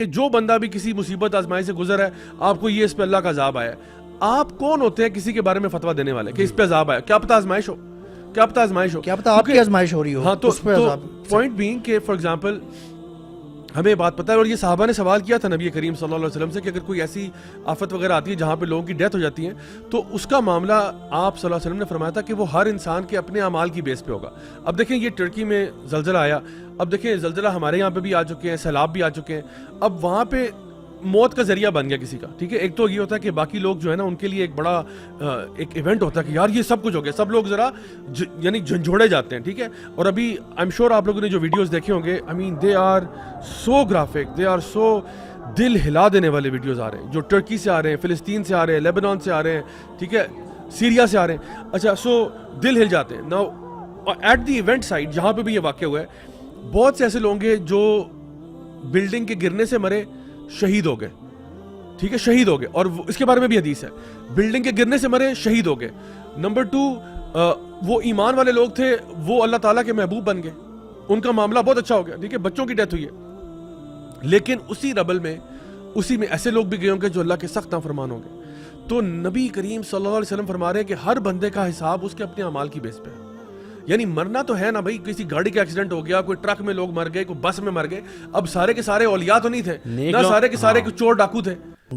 کہ جو بندہ بھی کسی مصیبت آزمائی سے گزر ہے آپ کو یہ اس پہ اللہ کا عذاب آیا ہے، آپ کون ہوتے ہیں کسی کے بارے میں فتویٰ دینے والے کہ اس پہ عذاب آیا؟ کیا پتہ آزمائش ہو، کیا پتہ آزمائش ہو، کیا پتہ آپ کی آزمائش ہو رہی ہو. ہاں تو پوائنٹ بینگ کہ فار ایگزامپل ہمیں بات پتہ ہے، اور یہ صحابہ نے سوال کیا تھا نبی کریم صلی اللہ علیہ وسلم سے کہ اگر کوئی ایسی آفت وغیرہ آتی ہے جہاں پہ لوگوں کی ڈیتھ ہو جاتی ہے تو اس کا معاملہ آپ صلی اللہ علیہ وسلم نے فرمایا تھا کہ وہ ہر انسان کے اپنے اعمال کی بیس پہ ہوگا. اب دیکھیں یہ ترکی میں زلزلہ آیا، اب دیکھیں زلزلہ ہمارے یہاں پہ بھی آ چکے ہیں، سیلاب بھی آ چکے ہیں، اب وہاں پہ موت کا ذریعہ بن گیا کسی کا، ٹھیک ہے. ایک تو یہ ہوتا ہے کہ باقی لوگ جو ہے نا ان کے لیے ایک بڑا ایک ایونٹ ہوتا ہے کہ یار یہ سب کچھ ہو گیا، سب لوگ ذرا یعنی جھنجھوڑے جاتے ہیں، ٹھیک ہے. اور ابھی آئی ایم شیور آپ لوگوں نے جو ویڈیوز دیکھے ہوں گے، I mean they are so graphic, they are so دل ہلا دینے والے ویڈیوز آ رہے ہیں جو ٹرکی سے آ رہے ہیں، فلسطین سے آ رہے ہیں، لیبنان سے آ رہے ہیں، ٹھیک ہے، سیریا سے آ رہے ہیں. اچھا سو دل ہل جاتے ہیں. Now at the event site جہاں پہ بھی یہ واقع ہوا ہے، بہت سے ایسے لوگ ہیں جو بلڈنگ کے گرنے سے مرے، شہید ہو گئے، ٹھیک ہے، شہید ہو گئے. اور اس کے بارے میں بھی حدیث ہے، بلڈنگ کے گرنے سے مرے، شہید ہو گئے. نمبر 2 وہ ایمان والے لوگ تھے، وہ اللہ تعالیٰ کے محبوب بن گئے، ان کا معاملہ بہت اچھا ہو گیا، ٹھیک ہے، بچوں کی ڈیتھ ہوئی ہے. لیکن اسی ربل میں اسی میں ایسے لوگ بھی گئے ہوں گے جو اللہ کے سخت نافرمان ہوں گے. تو نبی کریم صلی اللہ علیہ وسلم فرما رہے ہیں کہ ہر بندے کا حساب اس کے اپنے اعمال کی بیس پہ ہے. یعنی مرنا تو ہے نا بھائی، کسی گاڑی کا ایکسیڈنٹ ہو گیا، کوئی ٹرک میں لوگ مر گئے، کوئی بس میں مر گئے، اب سارے کے سارے اولیاء تو نہیں تھے نہ، سارے کے سارے چور ڈاکو تھے.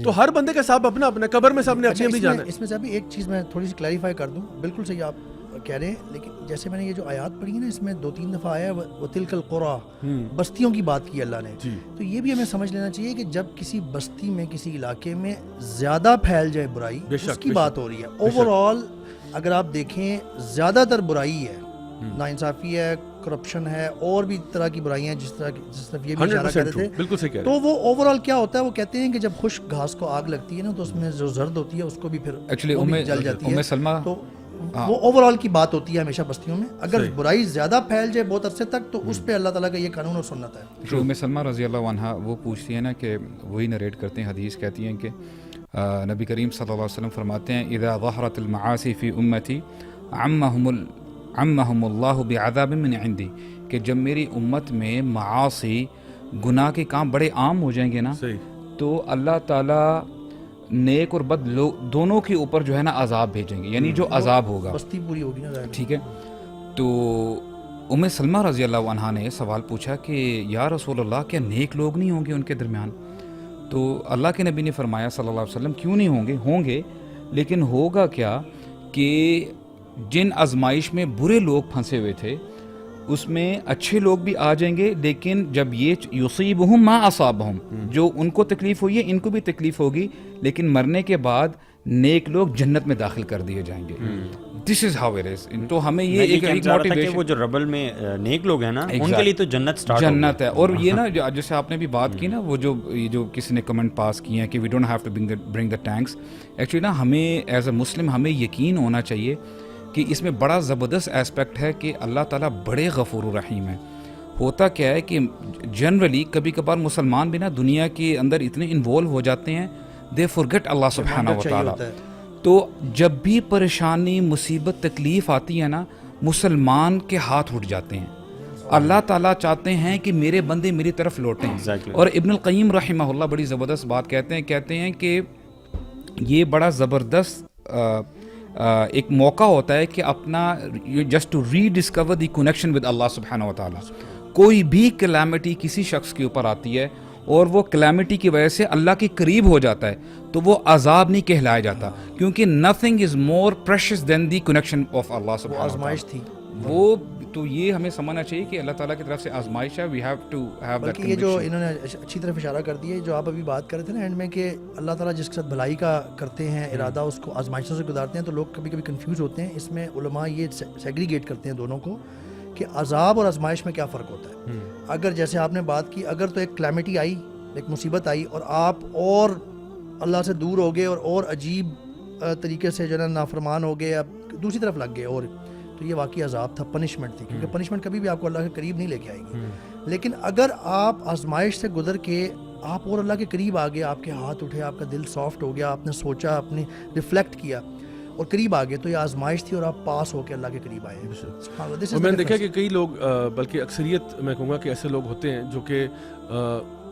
تو ہر بندے کا حساب اپنا اپنا، قبر میں سب نے اپنی اپنی جانا ہے. اس میں سے ابھی ایک چیز میں تھوڑی سی کلیریفائی کر دوں، بالکل صحیح آپ کہہ رہے ہیں، لیکن جیسے میں نے یہ جو آیات پڑھی ہے نا، اس میں 2-3 دفعہ آیا ہے وَتِلْكَ الْقُرَىٰ، بستیوں کی بات کی اللہ نے. تو یہ بھی ہمیں سمجھ لینا چاہیے کہ جب کسی بستی میں کسی علاقے میں زیادہ پھیل جائے برائی، اس کی بات ہو رہی ہے. اوور آل اگر آپ دیکھیں زیادہ تر برائی ہے، ناانصافی ہے، کرپشن ہے، اور بھی طرح کی برائیاں جس طرف یہ بھی اشارہ کر رہے تھے. تو وہ اوور آل کیا ہوتا ہے، وہ کہتے ہیں کہ جب خشک گھاس کو آگ لگتی ہے نا تو اس میں جو زرد ہوتی ہے اس کو بھی پھر جل جاتی ہے. تو وہ اوور آل کی بات ہوتی ہے ہمیشہ بستیوں میں. اگر برائی زیادہ پھیل جائے بہت عرصے تک تو اس پہ اللہ تعالیٰ کا یہ قانون اور سنت ہے. ام سلمہ رضی اللہ عنہا وہ پوچھتی ہیں نا کہ وہی نریٹ کرتے ہیں، حدیث کہتی ہیں کہ نبی کریم صلی اللہ علیہ وسلم فرماتے ہیں اذا ظہرت المعاصی فی امتی عمہم اللہ بعذاب من عندی، کہ جب میری امت میں معاصی گناہ کے کام بڑے عام ہو جائیں گے نا تو اللہ تعالیٰ نیک اور بد دونوں کے اوپر جو ہے نا عذاب بھیجیں گے، یعنی جو عذاب ہوگا بستی پوری ہوگی نا. ٹھیک ہے. تو ام سلمہ رضی اللہ عنہا نے سوال پوچھا کہ یا رسول اللہ کیا نیک لوگ نہیں ہوں گے ان کے درمیان؟ تو اللہ کے نبی نے فرمایا صلی اللہ علیہ وسلم کیوں نہیں ہوں گے، ہوں گے، لیکن ہوگا کیا کہ جن آزمائش میں برے لوگ پھنسے ہوئے تھے اس میں اچھے لوگ بھی آ جائیں گے، لیکن جب یہ یصیبہم ما اصابہم، جو ان کو تکلیف ہوئی ہے ان کو بھی تکلیف ہوگی، لیکن مرنے کے بعد نیک لوگ جنت میں داخل کر دیے جائیں گے. دس از ہاؤ اٹ از. تو ہمیں یہ ایک موٹیویشن، وہ جو ربل میں نیک لوگ ہیں نا ان کے لیے تو جنت ہے. اور یہ نا جیسے آپ نے بھی بات کی نا، وہ جو کسی نے کمنٹ پاس کیے ہیں کہ we don't have to bring the tanks. Actually نا ہمیں ایز اے مسلم ہمیں یقین ہونا چاہیے کہ اس میں بڑا زبردست ایسپیکٹ ہے کہ اللہ تعالیٰ بڑے غفور و رحیم ہیں. ہوتا کیا ہے کہ جنرلی کبھی کبھار مسلمان بھی نا دنیا کے اندر اتنے انوالو ہو جاتے ہیں، دے فورگیٹ اللہ سبحانہ و تعالیٰ. تو جب بھی پریشانی، مصیبت، تکلیف آتی ہے نا، مسلمان کے ہاتھ اٹھ جاتے ہیں. اللہ تعالیٰ چاہتے ہیں کہ میرے بندے میری طرف لوٹیں. اور ابن القیم رحمہ اللہ بڑی زبردست بات کہتے ہیں کہ یہ بڑا زبردست ایک موقع ہوتا ہے کہ اپنا just to rediscover the connection with Allah سبحانہ و تعالیٰ. کوئی بھی کلیمٹی کسی شخص کے اوپر آتی ہے اور وہ کلیمٹی کی وجہ سے اللہ کے قریب ہو جاتا ہے تو وہ عذاب نہیں کہلایا جاتا، کیونکہ nothing is more precious than the connection of Allah سبحانہ و تعالیٰ. آزمائش تھی وہ تو یہ ہمیں سمجھنا چاہیے کہ اللہ تعالیٰ کی طرف سے آزمائش ہے. We have to have that. یہ جو انہوں نے اچھی طرف اشارہ کر دیا، جو آپ ابھی بات کر رہے تھے نا اینڈ میں، کہ اللہ تعالیٰ جس کے ساتھ بھلائی کا کرتے ہیں ارادہ، اس کو آزمائشوں سے گزارتے ہیں، تو لوگ کبھی کبھی کنفیوز ہوتے ہیں. اس میں علماء یہ سیگریگیٹ کرتے ہیں دونوں کو کہ عذاب اور آزمائش میں کیا فرق ہوتا ہے. اگر جیسے آپ نے بات کی، اگر تو ایک کلیمٹی آئی، ایک مصیبت آئی اور آپ اور اللہ سے دور ہو گئے اور عجیب طریقے سے جو ہے نا نافرمان ہو گئے، اب دوسری طرف لگ گئے، اور تو یہ واقعی عذاب تھا، پنشمنٹ تھی، کیونکہ پنشمنٹ کبھی بھی آپ کو اللہ کے قریب نہیں لے کے آئے گی. لیکن اگر آپ آزمائش سے گزر کے آپ اور اللہ کے قریب آ گئے، آپ کے ہاتھ اٹھے، آپ کا دل سافٹ ہو گیا، آپ نے سوچا، اپنی ریفلیکٹ کیا اور قریب آ گئے، تو یہ آزمائش تھی اور آپ پاس ہو کے اللہ کے قریب آئے. میں نے دیکھا کہ کئی لوگ، بلکہ اکثریت میں کہوں گا کہ ایسے لوگ ہوتے ہیں جو کہ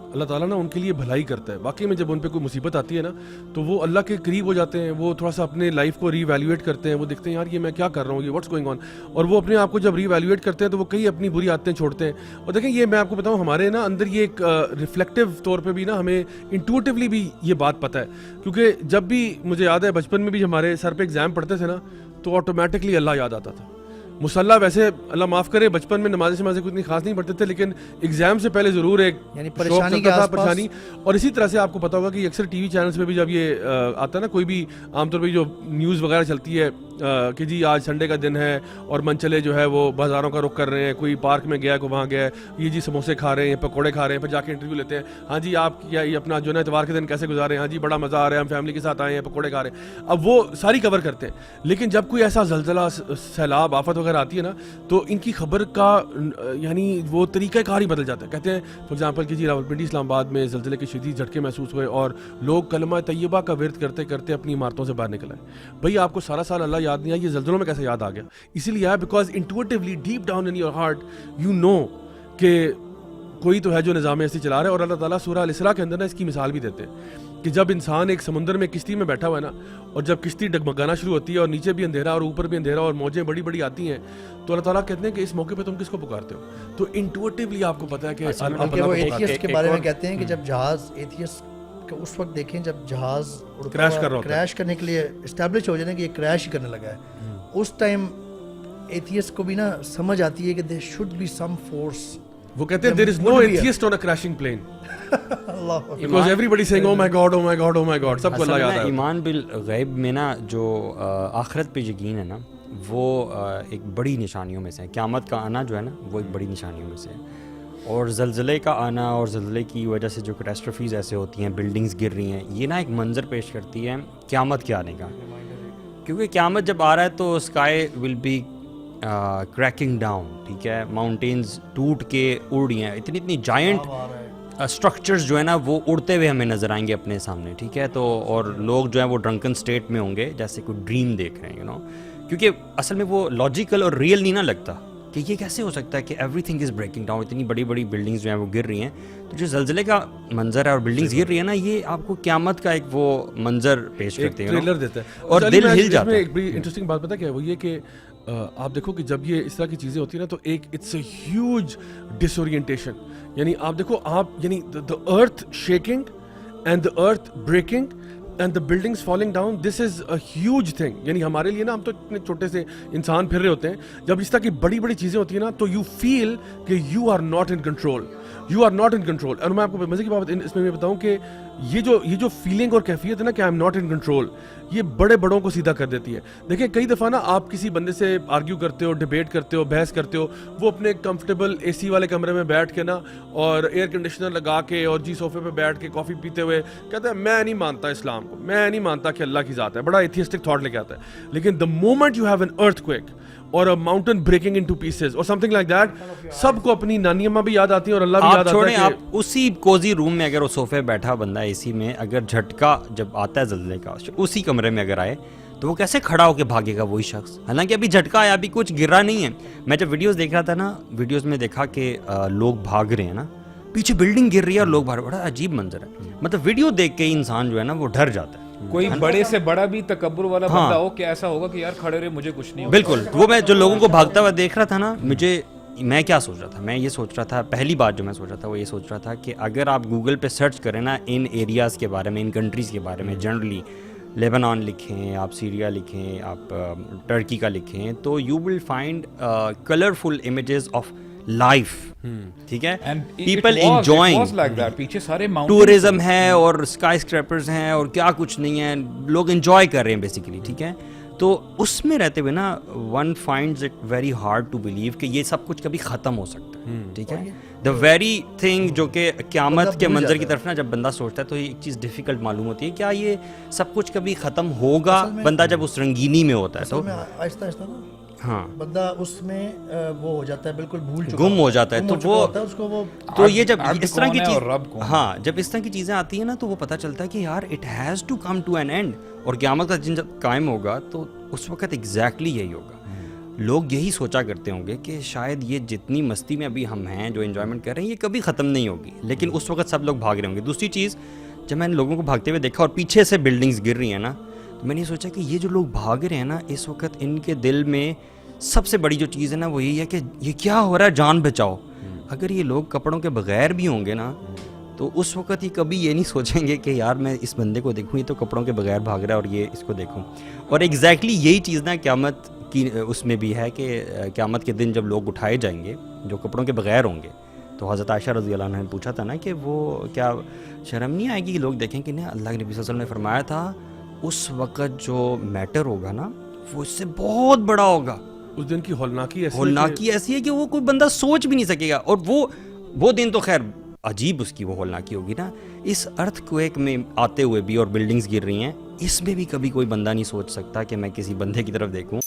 اللہ تعالیٰ نا ان کے لیے بھلائی کرتا ہے. واقعی میں جب ان پہ کوئی مصیبت آتی ہے نا تو وہ اللہ کے قریب ہو جاتے ہیں, وہ تھوڑا سا اپنے لائف کو ری ایویلیویٹ کرتے ہیں, وہ دیکھتے ہیں یار یہ میں کیا کر رہا ہوں, یہ واٹس گوئنگ آن, اور وہ اپنے آپ کو جب ری ایویلیویٹ کرتے ہیں تو وہ کئی اپنی بری عادتیں چھوڑتے ہیں. اور دیکھیں یہ میں آپ کو بتاؤں ہمارے نا اندر یہ ایک ریفلیکٹیو طور پہ بھی نا ہمیں انٹوٹیولی بھی یہ بات پتہ ہے, کیونکہ جب بھی مجھے یاد ہے بچپن میں بھی ہمارے سر پہ ایگزام پڑھتے تھے نا تو آٹومیٹکلی اللہ یاد آتا تھا. مصالحہ ویسے اللہ معاف کرے بچپن میں نماز کوئی اتنی خاص نہیں پڑھتے تھے, لیکن ایگزام سے پہلے ضرور ایک یعنی پریشانی. اور اسی طرح سے آپ کو پتا ہوگا کہ اکثر ٹی وی چینلز پہ بھی جب یہ آتا ہے نا کوئی بھی عام طور پہ جو نیوز وغیرہ چلتی ہے کہ جی آج سنڈے کا دن ہے اور منچلے جو ہے وہ بازاروں کا رخ کر رہے ہیں, کوئی پارک میں گیا کوئی وہاں گیا ہے, یہ جی سموسے کھا رہے ہیں, پکوڑے کھا رہے ہیں, پھر جا کے انٹرویو لیتے ہیں, ہاں جی آپ کیا یہ اپنا جو ہے اتوار کے دن کیسے گزارے ہیں, ہاں جی بڑا مزہ آ رہا ہے, ہم فیملی کے ساتھ آئے ہیں, پکوڑے کھا رہے ہیں. اب وہ ساری کور کرتے ہیں, لیکن جب کوئی ایسا زلزلہ سیلاب آفت وغیرہ آتی ہے نا تو ان کی خبر کا یعنی وہ طریقہ کار ہی بدل جاتا ہے. کہتے ہیں فار ایگزامپل کہ جی راولپنڈی اسلام آباد میں زلزلے کے شدید جھٹکے محسوس ہوئے اور لوگ کلمہ طیبہ کا ورد کرتے کرتے اپنی عمارتوں سے باہر نکل آئے. بھائی آپ کو سارا سال اللہ یاد نہیں آیا, یہ زلزلوں میں کیسے یاد آ گیا؟ اسی لیے because intuitively deep down in your heart you know کہ کوئی تو ہے جو نظام ایسی چلا رہا ہے. اور اللہ تعالیٰ سورہ الاسراء کے اندر نا اس کی مثال بھی دیتے ہیں کہ جب انسان ایک سمندر میں کشتی میں بیٹھا ہوا ہے نا اور جب کشتی ڈگمگانا شروع ہوتی ہے اور نیچے بھی اندھیرا اور اوپر بھی اندھیرا اور موجیں بڑی بڑی آتی ہیں تو اللہ تعالیٰ کہتے ہیں کہ اس موقع پہ تم کس کو پکارتے ہو؟ تو انٹویٹیولی آپ کو پتہ ہے کہ وہ ایتھیسٹ کے بارے میں کہتے ہیں کہ جب جہاز ایتھیسٹ اس وقت دیکھیں جب جہاز کریش کرنے کے لیے اسٹیبلش ہو جائے کہ یہ کریش ہی کرنے لگا ہے, اس ٹائم ایتھیسٹ کو بھی نا سمجھ آتی ہے کہ there should be some force. وہ کہتے ہیں there is no atheist on a crashing plane because everybody saying oh my god oh my god oh my god. سب کو اللہ یاد ہے. ایمان بالغیب میں نا جو آخرت پہ یقین ہے نا وہ ایک بڑی نشانیوں میں سے ہے. قیامت کا آنا جو ہے نا وہ ایک بڑی نشانیوں میں سے ہے, اور زلزلے کا آنا اور زلزلے کی وجہ سے جو کیٹاسٹرفیز ایسے ہوتی ہیں, بلڈنگز گر رہی ہیں, یہ نا ایک منظر پیش کرتی ہے قیامت کے آنے کا. کیونکہ قیامت جب آ رہا ہے تو sky will be cracking down, ٹھیک ہے, ماؤنٹینز ٹوٹ کے اڑ رہی ہیں, اتنی جائنٹ اسٹرکچرز جو ہے نا وہ اڑتے ہوئے ہمیں نظر آئیں گے اپنے سامنے, ٹھیک ہے. تو اور لوگ جو ہیں وہ ڈرنکن اسٹیٹ میں ہوں گے جیسے کوئی ڈریم دیکھ رہے ہیں, یو نو, کیونکہ اصل میں وہ لاجیکل اور ریئل نہیں نہ لگتا کہ یہ کیسے ہو سکتا ہے کہ every thing is breaking down, اتنی بڑی بڑی بلڈنگز جو ہیں وہ گر رہی ہیں. تو جو زلزلے کا منظر ہے اور بلڈنگز گر رہی ہیں نا, یہ آپ کو قیامت کا ایک وہ منظر پیش کرتے ہیں, ٹریلر دیتا ہے اور دل ہل جاتا ہے. ایک بڑی انٹرسٹنگ بات پتہ کیا ہے, وہ یہ کہ آپ دیکھو کہ جب یہ اس طرح کی چیزیں ہوتی ہیں نا تو ایک it's a huge disorientation. یعنی آپ دیکھو آپ یعنی the earth shaking and the earth breaking and the buildings falling down, this is a huge thing. یعنی ہمارے لیے نا ہم تو اتنے چھوٹے سے انسان پھر رہے ہوتے ہیں, جب اس طرح کی بڑی بڑی چیزیں ہوتی ہیں نا تو یو فیل کہ you are not in control, you are not in control. اور میں آپ کو مزے کی بات اس میں بتاؤں کہ یہ جو فیلنگ اور کیفیت ہے نا کہ I am not in control, یہ بڑے بڑوں کو سیدھا کر دیتی ہے. دیکھیں کئی دفعہ نا آپ کسی بندے سے آرگیو کرتے ہو, ڈیبیٹ کرتے ہو, بحث کرتے ہو, وہ اپنے کمفرٹیبل اے سی والے کمرے میں بیٹھ کے نا اور ایئر کنڈیشنر لگا کے اور جی صوفے پہ بیٹھ کے کافی پیتے ہوئے کہتا ہے میں نہیں مانتا اسلام کو, میں نہیں مانتا کہ اللہ کی ذات ہے, بڑا ایتھیسٹک تھاٹ لے کے آتا ہے. لیکن the moment you have an earth quick اور ماؤنٹین بریکنگ انٹو پیسز اور سم تھنگ لائک دیٹ, سب کو اپنی نانی اماں بھی یاد آتی ہیں اور اللہ بھی یاد آتا ہے. آپ اسی کوزی روم میں اگر وہ صوفے بیٹھا بندہ اے سی میں, اگر جھٹکا جب آتا ہے زلزلے کا اسی کمرے میں اگر آئے تو وہ کیسے کھڑا ہو کے بھاگے گا وہی شخص, حالانکہ ابھی جھٹکا آیا, ابھی کچھ گرا نہیں ہے. میں جب ویڈیوز دیکھ رہا تھا نا, ویڈیوز میں دیکھا کہ لوگ بھاگ رہے ہیں نا, پیچھے بلڈنگ گر رہی ہے اور لوگ بھاگ رہے ہیں, بڑا عجیب منظر ہے. مطلب ویڈیو دیکھ کے انسان جو ہے نا وہ ڈر جاتا ہے. کوئی بڑے سے بڑا بھی تکبر والا بندہ ہو کہ ایسا ہوگا کہ یار کھڑے رہے مجھے کچھ نہیں ہوگا. بالکل, وہ میں جو لوگوں کو بھاگتا ہوا دیکھ رہا تھا نا, میں کیا سوچ رہا تھا, میں یہ سوچ رہا تھا, پہلی بات جو میں سوچ رہا تھا وہ یہ سوچ رہا تھا کہ اگر آپ گوگل پہ سرچ کریں نا ان ایریاز کے بارے میں, ان کنٹریز کے بارے میں, جنرلی لیبنان لکھیں, آپ سیریا لکھیں, آپ ٹرکی کا لکھیں, تو you will find colourful images of life, ٹھیک ہے, پیپل انجوائنگ, ٹورزم ہے اور اسکائی اسکریپرز ہیں اور کیا کچھ نہیں ہے, لوگ انجوائے کر رہے ہیں بیسیکلی, ٹھیک ہے. تو اس میں رہتے ہوئے نا one finds it very hard to believe کہ یہ سب کچھ کبھی ختم ہو سکتا ہے, ٹھیک ہے. دا ویری تھنگ جو کہ قیامت کے منظر کی طرف نا جب بندہ سوچتا ہے تو ایک چیز ڈیفیکلٹ معلوم ہوتی ہے, کیا یہ سب کچھ کبھی ختم ہوگا, بندہ جب اس رنگینی میں ہوتا ہے تو آہستہ آہستہ نا ہاں بندہ اس میں وہ ہو جاتا ہے, بالکل بھول چکا گم ہو جاتا ہے. تو وہ تو یہ جب اس طرح کی چیز, ہاں جب اس طرح کی چیزیں آتی ہیں نا تو وہ پتہ چلتا ہے کہ یار it has to come to an end, اور قیامت کا دن جب قائم ہوگا تو اس وقت ایگزیکٹلی یہی ہوگا. لوگ یہی سوچا کرتے ہوں گے کہ شاید یہ جتنی مستی میں ابھی ہم ہیں جو انجوائمنٹ کر رہے ہیں یہ کبھی ختم نہیں ہوگی، لیکن اس وقت سب لوگ بھاگ رہے ہوں گے۔ دوسری چیز، جب میں نے لوگوں کو بھاگتے ہوئے دیکھا اور پیچھے سے بلڈنگز گر رہی ہیں نا، تو میں نے سوچا کہ یہ جو لوگ بھاگ رہے ہیں نا، اس وقت ان کے دل میں سب سے بڑی جو چیز ہے نا وہ یہی ہے کہ یہ کیا ہو رہا ہے، جان بچاؤ۔ اگر یہ لوگ کپڑوں کے بغیر بھی ہوں گے نا تو اس وقت ہی کبھی یہ نہیں سوچیں گے کہ یار میں اس بندے کو دیکھوں، یہ تو کپڑوں کے بغیر بھاگ رہا ہے اور یہ اس کو دیکھوں۔ اور ایگزیکٹلی یہی چیز نا قیامت کی اس میں بھی ہے کہ قیامت کے دن جب لوگ اٹھائے جائیں گے جو کپڑوں کے بغیر ہوں گے، تو حضرت عائشہ رضی اللہ عنہ نے پوچھا تھا نا کہ وہ کیا شرم نہیں آئے گی کہ لوگ دیکھیں کہ نہیں، اللہ کے نبی صلی اللہ علیہ وسلم نے فرمایا تھا اس وقت جو میٹر ہوگا نا وہ اس سے بہت بڑا ہوگا۔ اس دن کی ہولناکی ایسی ہے کہ وہ کوئی بندہ سوچ بھی نہیں سکے گا۔ اور وہ دن تو خیر عجیب اس کی وہ ہولناکی ہوگی نا، اس ارتھ کویک میں آتے ہوئے بھی اور بلڈنگز گر رہی ہیں، اس میں بھی کبھی کوئی بندہ نہیں سوچ سکتا کہ میں کسی بندے کی طرف دیکھوں۔